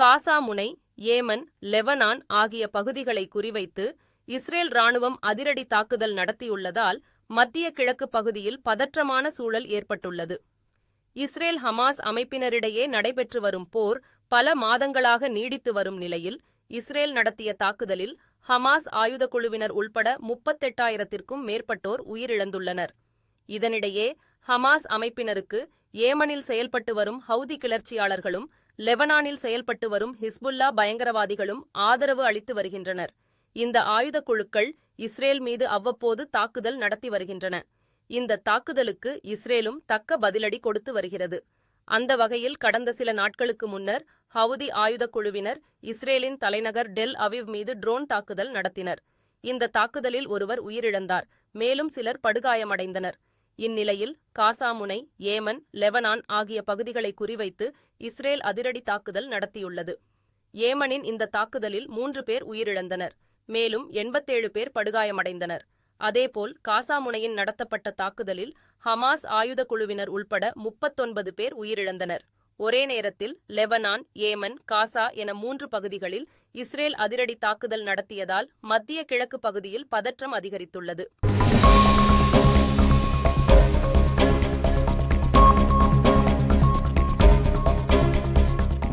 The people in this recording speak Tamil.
காசா முனை, ஏமன், லெபனான் ஆகிய பகுதிகளை குறிவைத்து இஸ்ரேல் ராணுவம் அதிரடி தாக்குதல் நடத்தியுள்ளதால் மத்திய கிழக்கு பகுதியில் பதற்றமான சூழல் ஏற்பட்டுள்ளது. இஸ்ரேல் ஹமாஸ் அமைப்பினரிடையே நடைபெற்று வரும் போர் பல மாதங்களாக நீடித்து வரும் நிலையில் இஸ்ரேல் நடத்திய தாக்குதலில் ஹமாஸ் ஆயுத குழுவினர் உள்பட 38,000த்திற்கும் மேற்பட்டோர் உயிரிழந்துள்ளனர். இதனிடையே ஹமாஸ் அமைப்பினருக்கு ஏமனில் செயல்பட்டு வரும் ஹவுதி கிளர்ச்சியாளர்களும் லெபனானில் செயல்பட்டு வரும் ஹிஸ்புல்லா பயங்கரவாதிகளும் ஆதரவு அளித்து வருகின்றனர். இந்த ஆயுத குழுக்கள் இஸ்ரேல் மீது அவ்வப்போது தாக்குதல் நடத்தி வருகின்றன. இந்த தாக்குதலுக்கு இஸ்ரேலும் தக்க பதிலடி கொடுத்து வருகிறது. அந்த வகையில் கடந்த சில நாட்களுக்கு முன்னர் ஹவுதி ஆயுதக் குழுவினர் இஸ்ரேலின் தலைநகர் டெல் அவிவ் மீது ட்ரோன் தாக்குதல் நடத்தினர். இந்த தாக்குதலில் ஒருவர் உயிரிழந்தார், மேலும் சிலர் படுகாயமடைந்தனர். இந்நிலையில் காசா முனை, ஏமன், லெபனான் ஆகிய பகுதிகளை குறிவைத்து இஸ்ரேல் அதிரடி தாக்குதல் நடத்தியுள்ளது. ஏமனின் இந்த தாக்குதலில் 3 பேர் உயிரிழந்தனர், மேலும் 87 பேர் படுகாயமடைந்தனர். அதேபோல் காசா முனையின் நடத்தப்பட்ட தாக்குதலில் ஹமாஸ் ஆயுத குழுவினர் உள்பட 39 பேர் உயிரிழந்தனர். ஒரே நேரத்தில் லெபனான், ஏமன், காசா என 3 பகுதிகளில் இஸ்ரேல் அதிரடி தாக்குதல் நடத்தியதால் மத்திய கிழக்கு பகுதியில் பதற்றம் அதிகரித்துள்ளது.